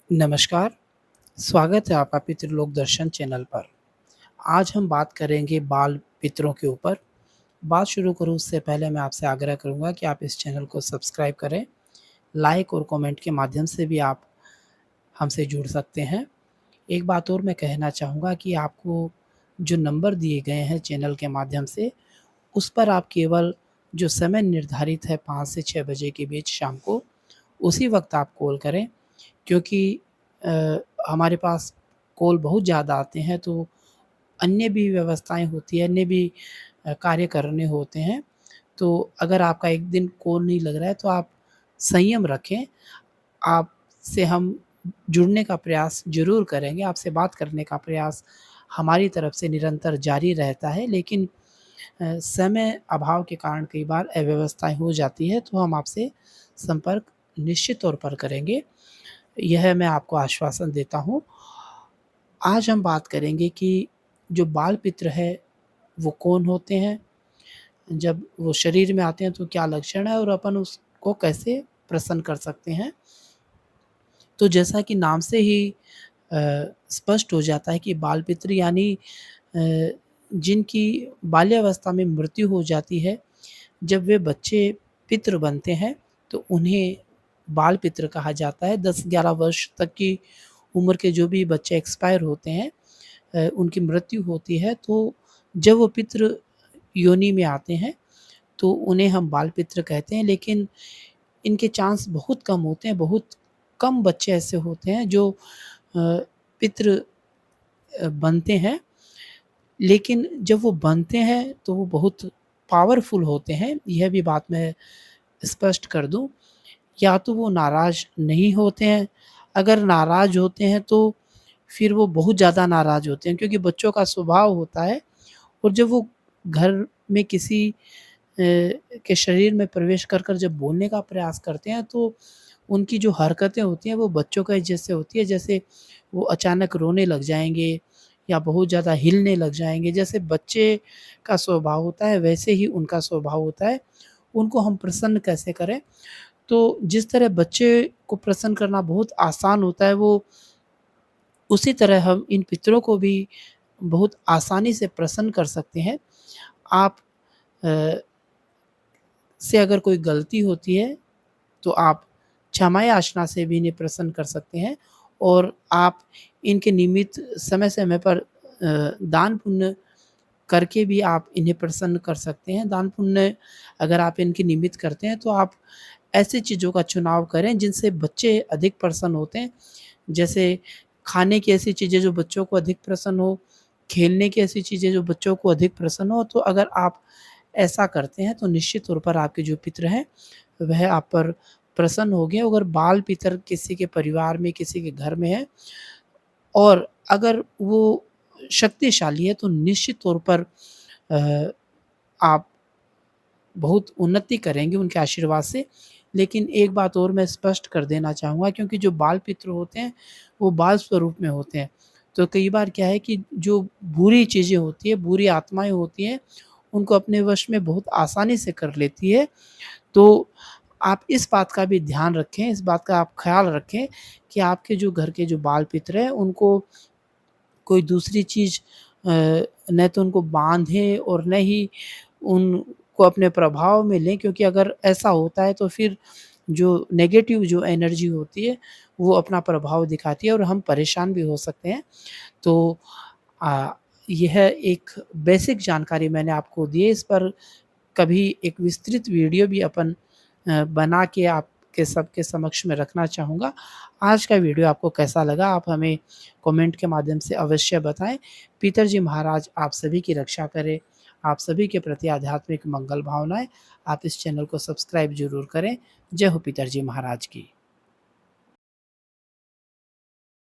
नमस्कार, स्वागत है आपका पितृलोक दर्शन चैनल पर। आज हम बात करेंगे बाल पितरों के ऊपर। बात शुरू करूँ उससे पहले मैं आपसे आग्रह करूँगा कि आप इस चैनल को सब्सक्राइब करें। लाइक और कमेंट के माध्यम से भी आप हमसे जुड़ सकते हैं। एक बात और मैं कहना चाहूँगा कि आपको जो नंबर दिए गए हैं चैनल के माध्यम से, उस पर आप केवल जो समय निर्धारित है 5 से 6 बजे के बीच शाम को, उसी वक़्त आप कॉल करें। क्योंकि अ, हमारे पास कॉल बहुत ज़्यादा आते हैं तो अन्य भी व्यवस्थाएँ होती हैं, अन्य भी कार्य करने होते हैं। तो अगर आपका एक दिन कॉल नहीं लग रहा है तो आप संयम रखें। आपसे हम जुड़ने का प्रयास ज़रूर करेंगे, आपसे बात करने का प्रयास हमारी तरफ से निरंतर जारी रहता है। लेकिन समय अभाव के कारण कई बार अव्यवस्थाएँ हो जाती है तो हम आपसे संपर्क निश्चित तौर पर करेंगे। यह मैं आपको आश्वासन देता हूँ। आज हम बात करेंगे कि जो बाल-पित्र है, वो कौन होते हैं? जब वो शरीर में आते हैं तो क्या लक्षण है और अपन उसको कैसे प्रसन्न कर सकते हैं? तो जैसा कि नाम से ही स्पष्ट हो जाता है कि बाल-पित्र यानी अ, जिनकी बाल्यावस्था में मृत्यु हो जाती है, जब वे बच्चे पितृ बनते हैं, तो उन्हें बाल-पित्र कहा जाता है। 10-11 वर्ष तक की उम्र के जो भी बच्चे एक्सपायर होते हैं उनकी मृत्यु होती है, तो जब वो पितृ योनि में आते हैं, तो उन्हें हम बाल-पित्र कहते हैं। लेकिन इनके चांस बहुत कम होते हैं, बहुत कम बच्चे ऐसे होते हैं जो पितृ बनते हैं। लेकिन जब वो बनते हैं, तो वो बहुत पावरफुल होते हैं, यह भी बात मैं स्पष्ट कर दूँ। या तो वो नाराज़ नहीं होते हैं, अगर नाराज़ होते हैं तो फिर वो बहुत ज़्यादा नाराज़ होते हैं क्योंकि बच्चों का स्वभाव होता है और जब वो घर में किसी के शरीर में प्रवेश कर जब बोलने का प्रयास करते हैं तो उनकी जो हरकतें होती हैं वो बच्चों के जैसे होती है। जैसे वो अचानक रोने लग जाएँगे या बहुत ज़्यादा हिलने लग जाएँगे। जैसे बच्चे का स्वभाव होता है वैसे ही उनका स्वभाव होता है। उनको हम प्रसन्न कैसे करें? तो जिस तरह बच्चे को प्रसन्न करना बहुत आसान होता है, वो उसी तरह हम इन पितरों को भी बहुत आसानी से प्रसन्न कर सकते हैं। आप अ, से अगर कोई गलती होती है, तो आप क्षमा याचना से भी इन्हें प्रसन्न कर सकते हैं और आप इनके निमित्त समय-समय पर दान पुण्य करके भी आप इन्हें प्रसन्न कर सकते हैं। दान पुण्य अगर आप इनके निमित्त करते हैं, तो आप ऐसी चीज़ों का चुनाव करें जिनसे बच्चे अधिक प्रसन्न होते हैं। जैसे खाने की ऐसी चीज़ें जो बच्चों को अधिक प्रसन्न हो, खेलने की ऐसी चीज़ें जो बच्चों को अधिक प्रसन्न हो, तो अगर आप ऐसा करते हैं तो निश्चित तौर पर आपके जो पितृ हैं, वह आप पर प्रसन्न होंगे। अगर बाल-पितर किसी के परिवार में, किसी के घर में है और अगर वो शक्तिशाली है तो निश्चित तौर पर अ, आप बहुत उन्नति करेंगे उनके आशीर्वाद से। लेकिन एक बात और मैं स्पष्ट कर देना चाहूँगा क्योंकि जो बाल-पित्र होते हैं, वो बाल स्वरूप में होते हैं। तो कई बार क्या है कि जो बुरी चीज़ें होती हैं, बुरी आत्माएँ होती हैं, उनको अपने वश में बहुत आसानी से कर लेती है। तो आप इस बात का भी ध्यान रखें, इस बात का आप ख़्याल रखें कि आपके जो घर के जो बाल-पित्र हैं, उनको कोई दूसरी चीज़ न तो उनको बाँधे और न ही उनको अपने प्रभाव में लें क्योंकि अगर ऐसा होता है तो फिर जो नेगेटिव जो एनर्जी होती है, वो अपना प्रभाव दिखाती है और हम परेशान भी हो सकते हैं। तो अ, यह एक बेसिक जानकारी मैंने आपको दी है, इस पर कभी एक विस्तृत वीडियो भी अपन बना के आपके सबके समक्ष में रखना चाहूँगा। आज का वीडियो आपको कैसा लगा आप हमें कमेंट के माध्यम से अवश्य बताएँ। पितरजी महाराज आप सभी की रक्षा करें। आप सभी के प्रति आध्यात्मिक मंगल भावनाएँ। आप इस चैनल को सब्सक्राइब ज़रूर करें। जय हो पितरजी महाराज की।